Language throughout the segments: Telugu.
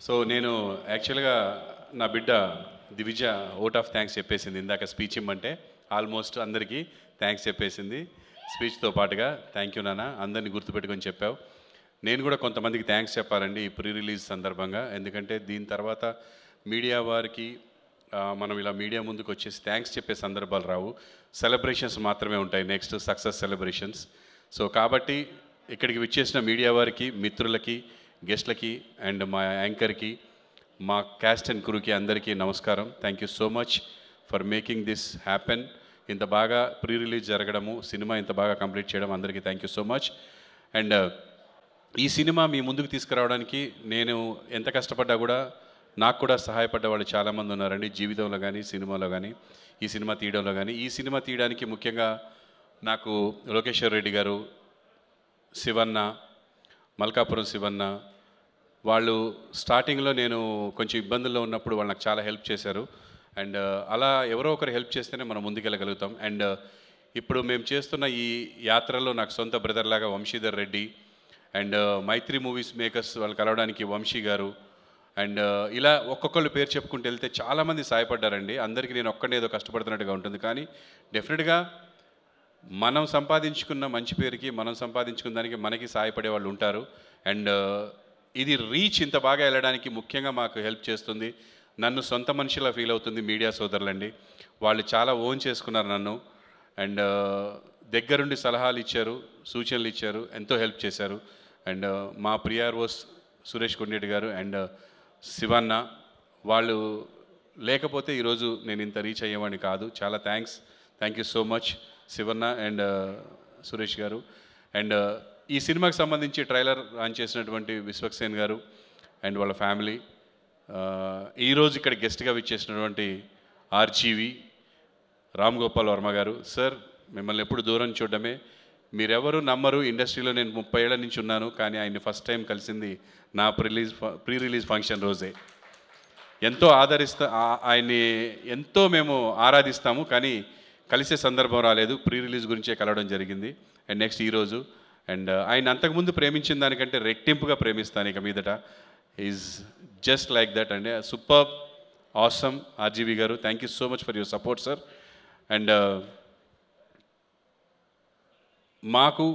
సో నేను యాక్చువల్గా నా బిడ్డ దివిజ ఓట్ ఆఫ్ థ్యాంక్స్ చెప్పేసింది ఇందాక స్పీచ్ ఇమ్మంటే ఆల్మోస్ట్ అందరికీ థ్యాంక్స్ చెప్పేసింది స్పీచ్తో పాటుగా. థ్యాంక్ యూ నాన్న, అందరినీ గుర్తుపెట్టుకొని చెప్పావు. నేను కూడా కొంతమందికి థ్యాంక్స్ చెప్పాలండి ఈ ప్రీ రిలీజ్ సందర్భంగా. ఎందుకంటే దీని తర్వాత మీడియా వారికి మనం ఇలా మీడియా ముందుకు వచ్చేసి థ్యాంక్స్ చెప్పే సందర్భాలు రావు, సెలబ్రేషన్స్ మాత్రమే ఉంటాయి, నెక్స్ట్ సక్సెస్ సెలబ్రేషన్స్. సో కాబట్టి ఇక్కడికి విచ్చేసిన మీడియా వారికి, మిత్రులకి, గెస్ట్లకి అండ్ మా యాంకర్కి, మా క్యాస్ట్ అండ్ క్రూకి అందరికీ నమస్కారం. Thank you so much for making this happen. ఇంత బాగా ప్రీ రిలీజ్ జరగడము, సినిమా ఇంత బాగా కంప్లీట్ చేయడం అందరికీ thank you so much. And ఈ సినిమా మీ ముందుకు తీసుకురావడానికి నేను ఎంత కష్టపడ్డా కూడా నాకు కూడా సహాయపడ్డ వాళ్ళు చాలామంది ఉన్నారండి, జీవితంలో కానీ సినిమాలో కానీ, ఈ సినిమా తీయడంలో కానీ. ఈ సినిమా తీయడానికి ముఖ్యంగా నాకు లోకేశ్వర్ రెడ్డి గారు, శివన్న, మల్కాపురం శివన్న, వాళ్ళు స్టార్టింగ్లో నేను కొంచెం ఇబ్బందుల్లో ఉన్నప్పుడు వాళ్ళు నాకు చాలా హెల్ప్ చేశారు. అండ్ అలా ఎవరో ఒకరు హెల్ప్ చేస్తేనే మనం ముందుకెళ్ళగలుగుతాం. అండ్ ఇప్పుడు మేము చేస్తున్న ఈ యాత్రలో నాకు సొంత బ్రదర్ లాగా Vamsidhar Reddy and Mythri movies makers వాళ్ళు కలవడానికి వంశీ గారు అండ్ ఇలా ఒక్కొక్కళ్ళు పేరు చెప్పుకుంటూ వెళ్తే చాలామంది సహాయపడ్డారండి. అందరికీ నేను ఒక్కడే ఏదో కష్టపడుతున్నట్టుగా ఉంటుంది, కానీ డెఫినెట్గా మనం సంపాదించుకున్న మంచి పేరుకి, మనం సంపాదించుకున్న దానికి మనకి సహాయపడే వాళ్ళు ఉంటారు. అండ్ ఇది రీచ్ ఇంత బాగా వెళ్ళడానికి ముఖ్యంగా మాకు హెల్ప్ చేస్తుంది, నన్ను సొంత మనిషిలా ఫీల్ అవుతుంది మీడియా సోదరులండి. వాళ్ళు చాలా ఓన్ చేసుకున్నారు నన్ను అండ్ దగ్గరుండి సలహాలు ఇచ్చారు, సూచనలు ఇచ్చారు, ఎంతో హెల్ప్ చేశారు. అండ్ మా ప్రియార్వోస్ సురేష్ కొండేటి గారు అండ్ శివన్న, వాళ్ళు లేకపోతే ఈరోజు నేను ఇంత రీచ్ అయ్యేవాడిని కాదు. చాలా thank you so much Shivanna and Suresh garu. And ఈ సినిమాకి సంబంధించి ట్రైలర్ లాంచ్ చేసినటువంటి విశ్వక్సేన్ గారు అండ్ వాళ్ళ ఫ్యామిలీ, ఈరోజు ఇక్కడ గెస్ట్గా విచ్చేసినటువంటి ఆర్జీవి రామ్ గోపాల్ వర్మ గారు. సార్, మిమ్మల్ని ఎప్పుడు దూరం చూడడమే, మీరెవరు నమ్మరు, ఇండస్ట్రీలో నేను 30 ఏళ్ల నుంచి ఉన్నాను, కానీ ఆయన్ని ఫస్ట్ టైం కలిసింది నా ప్రీ రిలీజ్ ఫంక్షన్ రోజే. ఎంతో ఆయన్ని ఎంతో మేము ఆరాధిస్తాము, కానీ కలిసే సందర్భం రాలేదు. ప్రీ రిలీజ్ గురించే కలవడం జరిగింది. అండ్ నెక్స్ట్ ఈరోజు అండ్ ఆయన అంతకుముందు ప్రేమించిన దానికంటే రెట్టింపుగా ప్రేమిస్తాను ఇక మీదట. ఈజ్ జస్ట్ లైక్ దట్ అండి. సూపర్ ఆసమ్ ఆర్జీవి గారు, thank you so much for your support sir. And మాకు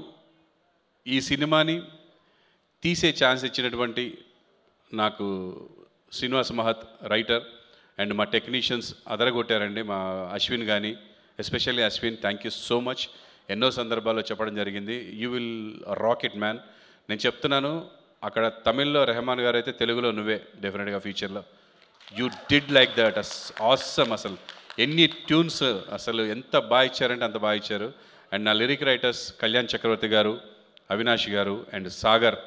ఈ సినిమాని తీసే ఛాన్స్ ఇచ్చినటువంటి నాకు శ్రీనివాస్ మహత్ రైటర్ అండ్ మా టెక్నీషియన్స్ అదరగొట్టారండి. మా అశ్విన్ కానీ, especially Ashwin, thank you so much. ఎన్నో సందర్భాల్లో చెప్పడం జరిగింది, you will rock it man. నేను చెప్తున్నాను, అక్కడ తమిళ్లో రెహమాన్ గారు అయితే తెలుగులో నువ్వే డెఫినెట్గా ఫ్యూచర్లో. You did like that, awesome. అసలు ఎన్ని ట్యూన్స్ అసలు ఎంత బాగా ఇచ్చారంటే అంత బాగా ఇచ్చారు. అండ్ నా లిరిక్ రైటర్స్ కళ్యాణ్ చక్రవర్తి గారు, అవినాష్ గారు అండ్ సాగర్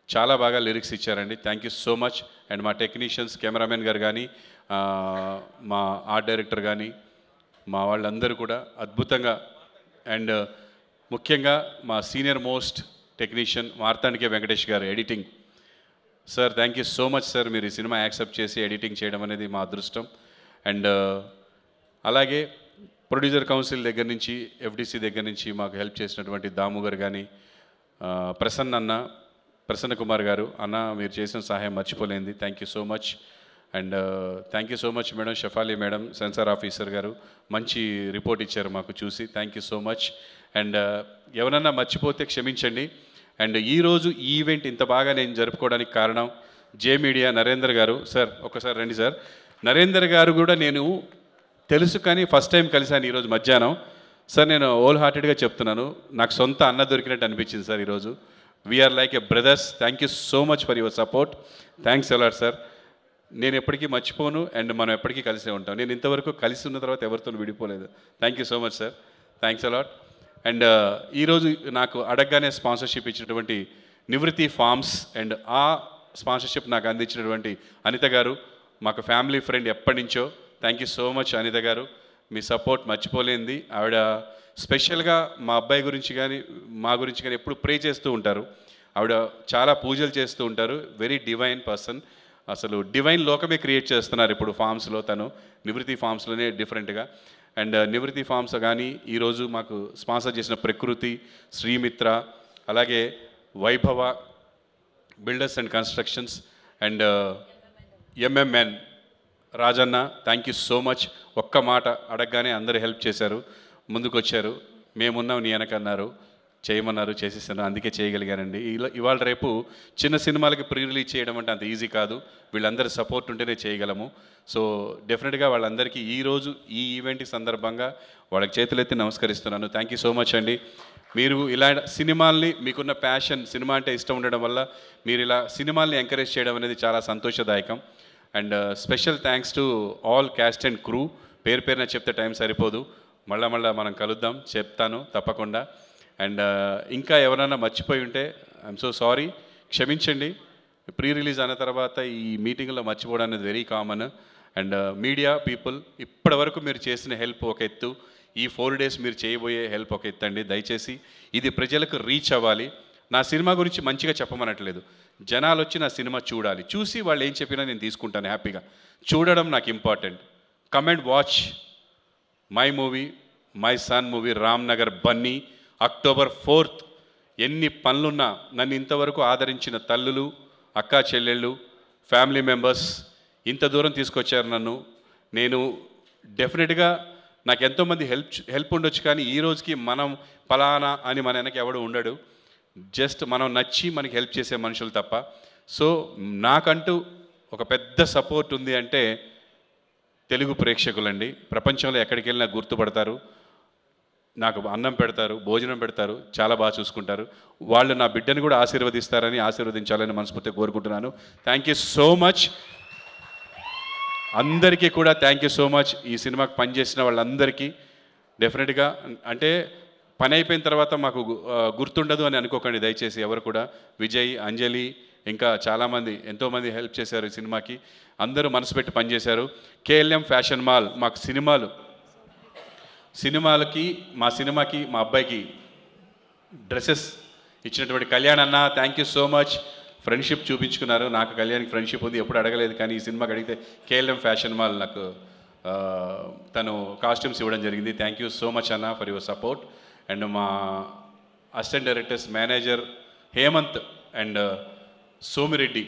చాలా బాగా లిరిక్స్ ఇచ్చారండి. Thank you so much. And మా టెక్నీషియన్స్, కెమెరామెన్ గారు కానీ, మా ఆర్ట్ డైరెక్టర్ కానీ, మా వాళ్ళందరూ కూడా అద్భుతంగా. అండ్ ముఖ్యంగా మా సీనియర్ మోస్ట్ టెక్నీషియన్ మార్తాండికే వెంకటేష్ గారు, editing. Sir, thank you so much sir, మీరు ఈ సినిమా యాక్సెప్ట్ చేసి ఎడిటింగ్ చేయడం అనేది మా అదృష్టం. అండ్ అలాగే ప్రొడ్యూసర్ కౌన్సిల్ దగ్గర నుంచి, ఎఫ్డిసి దగ్గర నుంచి మాకు హెల్ప్ చేసినటువంటి దాము గారు కానీ, ప్రసన్న కుమార్ గారు, అన్న మీరు చేసిన సహాయం మర్చిపోలేంది, thank you so much. And thank you so much madam, Shafali madam, censor officer గారు, మంచి రిపోర్ట్ ఇచ్చారు మాకు చూసి, thank you so much. And ఎవరన్నా మర్చిపోతే క్షమించండి. అండ్ ఈరోజు ఈ ఈవెంట్ ఇంత బాగా నేను జరుపుకోవడానికి కారణం జే మీడియా నరేందర్ గారు. సార్ ఒక్కసారి రండి సార్. నరేందర్ గారు కూడా నేను తెలుసు, కానీ ఫస్ట్ టైం కలిశాను ఈరోజు మధ్యాహ్నం. సార్, నేను హోల్ హార్టెడ్గా చెప్తున్నాను, నాకు సొంత అన్న దొరికినట్టు అనిపించింది సార్ ఈరోజు. We are like a brothers. Thank you so much for your support. Thanks a lot sir. నేను ఎప్పటికీ మర్చిపోను అండ్ మనం ఎప్పటికీ కలిసే ఉంటాం. నేను ఇంతవరకు కలిసి ఉన్న తర్వాత ఎవరితో విడిపోలేదు. Thank you so much sir, thanks a lot. And ఈరోజు నాకు అడగగానే స్పాన్సర్షిప్ ఇచ్చినటువంటి నివృత్తి ఫార్మ్స్ అండ్ ఆ స్పాన్సర్షిప్ నాకు అందించినటువంటి అనిత గారు, మాకు ఫ్యామిలీ ఫ్రెండ్ ఎప్పటి నుంచో. Thank you so much Anitha garu, మీ సపోర్ట్ మర్చిపోలేంది. ఆవిడ స్పెషల్గా మా అబ్బాయి గురించి కానీ, మా గురించి కానీ ఎప్పుడు ప్రే చేస్తూ ఉంటారు. ఆవిడ చాలా పూజలు చేస్తూ ఉంటారు. Very divine person. అసలు డివైన్ లోకమే క్రియేట్ చేస్తున్నారు ఇప్పుడు ఫార్మ్స్లో, తను నివృత్తి ఫార్మ్స్లోనే డిఫరెంట్గా. అండ్ నివృత్తి ఫార్మ్స్ కానీ ఈరోజు మాకు స్పాన్సర్ చేసిన ప్రకృతి, శ్రీమిత్ర, అలాగే Vaibhava builders and constructions and MMN Rajanna, thank you so much. ఒక్క మాట అడగగానే అందరూ హెల్ప్ చేశారు, ముందుకు వచ్చారు. మేమున్నాం నీ వెనకన్నారు, చేయమన్నారు, చేసేసాను, అందుకే చేయగలిగానండి. ఇవాళ రేపు చిన్న సినిమాలకి ప్రీ రిలీజ్ చేయడం అంటే అంత ఈజీ కాదు, వీళ్ళందరి సపోర్ట్ ఉంటేనే చేయగలము. సో డెఫినెట్గా వాళ్ళందరికీ ఈరోజు ఈ ఈవెంట్ సందర్భంగా వాళ్ళకి చేతులెత్తి నమస్కరిస్తున్నాను. థ్యాంక్ యూ సో మచ్ అండి. మీరు ఇలా సినిమాల్ని, మీకున్న ప్యాషన్, సినిమా అంటే ఇష్టం ఉండడం వల్ల మీరు ఇలా సినిమాల్ని ఎంకరేజ్ చేయడం అనేది చాలా సంతోషదాయకం. And special thanks to all cast and crew. పేరు పేరున చెప్తే టైం సరిపోదు, మళ్ళా మనం కలుద్దాం, చెప్తాను తప్పకుండా. అండ్ ఇంకా ఎవరైనా మర్చిపోయి ఉంటే ఐఎమ్ సో సారీ, క్షమించండి. ప్రీ రిలీజ్ అయిన తర్వాత ఈ మీటింగ్లో మర్చిపోవడం అనేది very common. And media people, ఇప్పటి వరకు మీరు చేసిన హెల్ప్ ఒక ఎత్తు, ఈ 4 days మీరు చేయబోయే హెల్ప్ ఒక ఎత్తు అండి. దయచేసి ఇది ప్రజలకు రీచ్ అవ్వాలి. నా సినిమా గురించి మంచిగా చెప్పమనట్లేదు, జనాలు వచ్చి నా సినిమా చూడాలి, చూసి వాళ్ళు ఏం చెప్పినా నేను తీసుకుంటాను హ్యాపీగా. చూడడం నాకు important. Come and watch my movie, my son movie, Ramnagar Bunny, October 4th. ఎన్ని పనులున్నా నన్ను ఇంతవరకు ఆదరించిన తల్లులు, అక్కా చెల్లెళ్ళు, ఫ్యామిలీ మెంబర్స్ ఇంత దూరం తీసుకొచ్చారు నన్ను. నేను డెఫినెట్గా నాకు ఎంతోమంది హెల్ప్ ఉండొచ్చు, కానీ ఈ రోజుకి మనం ఫలానా అని మన వెనక ఎవడు ఉండడు. జస్ట్ మనం నచ్చి మనకి హెల్ప్ చేసే మనుషులు తప్ప. సో నాకంటూ ఒక పెద్ద సపోర్ట్ ఉంది అంటే తెలుగు ప్రేక్షకులండి. ప్రపంచంలో ఎక్కడికి వెళ్ళినా గుర్తుపడతారు, నాకు అన్నం పెడతారు, భోజనం పెడతారు, చాలా బాగా చూసుకుంటారు. వాళ్ళు నా బిడ్డను కూడా ఆశీర్వదిస్తారని, ఆశీర్వదించాలని మనస్ఫూర్తిగా కోరుకుంటున్నాను. థ్యాంక్ యూ సో మచ్ అందరికీ కూడా. థ్యాంక్ యూ సో మచ్ ఈ సినిమాకి పనిచేసిన వాళ్ళందరికీ. డెఫినెట్గా అంటే పని అయిపోయిన తర్వాత మాకు గుర్తుండదు అని అనుకోకండి దయచేసి ఎవరు కూడా. విజయ్, అంజలి, ఇంకా చాలామంది ఎంతోమంది హెల్ప్ చేశారు ఈ సినిమాకి. అందరూ మనసు పెట్టి పనిచేశారు. కేఎల్ఎం ఫ్యాషన్ మాల్ మాకు సినిమాలకి మా సినిమాకి మా అబ్బాయికి డ్రెస్సెస్ ఇచ్చినటువంటి కళ్యాణ్ అన్న, thank you so much. Friendship చూపించుకున్నారు, నాకు కళ్యాణ్కి ఫ్రెండ్షిప్ ఉంది, ఎప్పుడు అడగలేదు, కానీ ఈ సినిమాకి అడిగితే కేఎల్ఎం ఫ్యాషన్ మాల్ నాకు తను కాస్ట్యూమ్స్ ఇవ్వడం జరిగింది. థ్యాంక్ యూ సో మచ్ అన్న ఫర్ యువర్ సపోర్ట్. అండ్ మా assistant directors manager Hemanth and Somireddy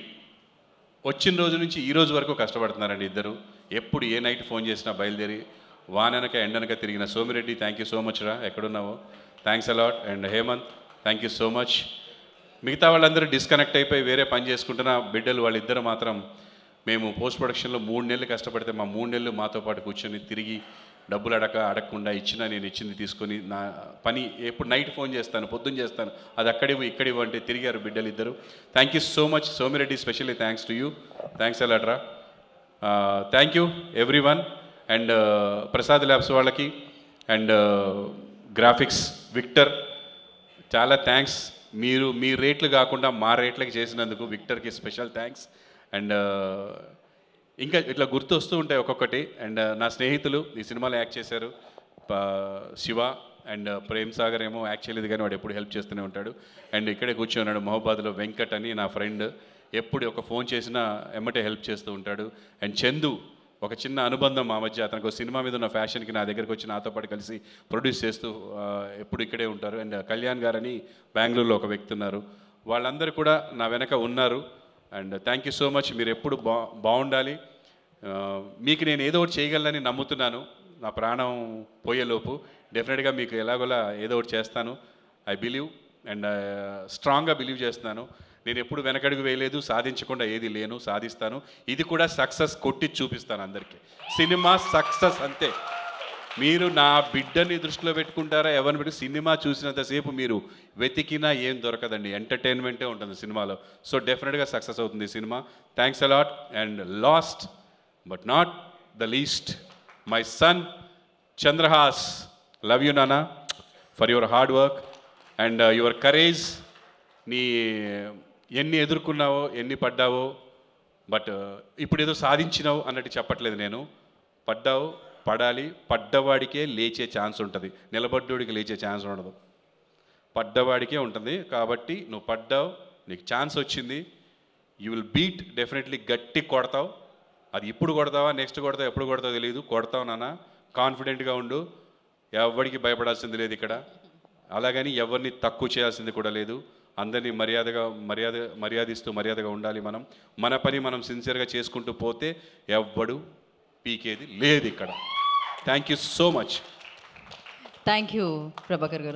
వచ్చిన రోజు నుంచి ఈ రోజు వరకు కష్టపడుతున్నారండి ఇద్దరు. ఎప్పుడు ఏ నైట్ ఫోన్ చేసినా బయలుదేరి వాననక ఎండనక తిరిగిన Somireddy, thank you so much రా, ఎక్కడున్నావో, thanks a lot. And Hemanth, thank you so much. మిగతా వాళ్ళందరూ డిస్కనెక్ట్ అయిపోయి వేరే పని చేసుకుంటున్న బిడ్డలు వాళ్ళిద్దరు మాత్రం మేము పోస్ట్ ప్రొడక్షన్లో 3 నెలలు కష్టపడితే మా 3 నెలలు మాతో పాటు కూర్చొని తిరిగి డబ్బులు అడగకుండా ఇచ్చినా నేను ఇచ్చింది తీసుకొని నా పని ఎప్పుడు నైట్ ఫోన్ చేస్తాను, పొద్దున్న చేస్తాను, అది అక్కడివి ఇక్కడివి అంటే తిరిగారు బిడ్డలు ఇద్దరు. Thank you so much Somireddy, specially thanks to you. Thanks అలాట్రా. Thank you everyone. And Prasad labs వాళ్ళకి అండ్ గ్రాఫిక్స్ విక్టర్ చాలా థ్యాంక్స్. మీరు మీ రేట్లు కాకుండా మా రేట్లకి చేసినందుకు విక్టర్కి స్పెషల్ థ్యాంక్స్. అండ్ ఇంకా ఇట్లా గుర్తు వస్తూ ఉంటాయి ఒక్కొక్కటి. అండ్ నా స్నేహితులు ఈ సినిమాలో యాక్ట్ చేశారు, శివ అండ్ ప్రేమ్ సాగర్ ఏమో యాక్ట్ చేయలేదు కానీ వాడు ఎప్పుడు హెల్ప్ చేస్తూనే ఉంటాడు. అండ్ ఇక్కడే కూర్చొన్నాడు మహబాద్లో వెంకట్ అని నా ఫ్రెండ్, ఎప్పుడు ఒక ఫోన్ చేసినా ఎమ్మటే హెల్ప్ చేస్తూ ఉంటాడు. అండ్ చందు, ఒక చిన్న అనుబంధం మా మధ్య, అతనికి ఒక సినిమా మీద ఉన్న ఫ్యాషన్కి నా దగ్గరికి వచ్చి నాతో పాటు కలిసి ప్రొడ్యూస్ చేస్తూ ఎప్పుడు ఇక్కడే ఉంటారు. అండ్ కళ్యాణ్ గారని బెంగళూరులో ఒక వ్యక్తి ఉన్నారు. వాళ్ళందరూ కూడా నా వెనక ఉన్నారు. And thank you so much. మీరు ఎప్పుడు బాగుండాలి. మీకు నేను ఏదో ఒకటి చేయగలనని నమ్ముతున్నాను. నా ప్రాణం పోయేలోపు డెఫినెట్గా మీకు ఎలాగోలా ఏదో ఒకటి చేస్తాను. ఐ బిలీవ్ అండ్ స్ట్రాంగ్గా బిలీవ్ చేస్తున్నాను. నేను ఎప్పుడు వెనకడుగు వేయలేదు, సాధించకుండా ఏది లేను, సాధిస్తాను. ఇది కూడా సక్సెస్ కొట్టి చూపిస్తాను అందరికీ. సినిమా సక్సెస్ అంతే. మీరు నా బిడ్డని దృష్టిలో పెట్టుకుంటారా ఎవరిని పెట్టి, సినిమా చూసినంతసేపు మీరు వెతికినా ఏం దొరకదండి, ఎంటర్టైన్మెంటే ఉంటుంది సినిమాలో. సో డెఫినెట్గా సక్సెస్ అవుతుంది సినిమా. Thanks a lot. And last but not the least, my son Chandrahas, love you నానా for your hard work and your courage. నీ ఎన్ని ఎదుర్కొన్నావో, ఎన్ని పడ్డావో, బట్ ఇప్పుడు ఏదో సాధించినావు అన్నట్టు చెప్పట్లేదు నేను. పడ్డావు, పడాలి. పడ్డవాడికే లేచే ఛాన్స్ ఉంటుంది, నిలబడ్డోడికి లేచే ఛాన్స్ ఉండదు. పడ్డవాడికే ఉంటుంది. కాబట్టి నువ్వు పడ్డావు, నీకు ఛాన్స్ వచ్చింది, యూ విల్ బీట్ డెఫినెట్లీ. గట్టి కొడతావు. అది ఇప్పుడు కొడతావా, నెక్స్ట్ కొడతావు, ఎప్పుడు కొడతావో తెలియదు, కొడతావు నాన్న. కాన్ఫిడెంట్గా ఉండు. ఎవరికి భయపడాల్సింది లేదు ఇక్కడ. అలాగని ఎవరిని తక్కువ చేయాల్సింది కూడా లేదు. అందరినీ మర్యాదిస్తూ మర్యాదగా ఉండాలి. మన పని మనం సిన్సియర్గా చేసుకుంటూ పోతే ఎవ్వడు పీకేది లేదు ఇక్కడ. Thank you so much. Thank you Prabhakar గారు.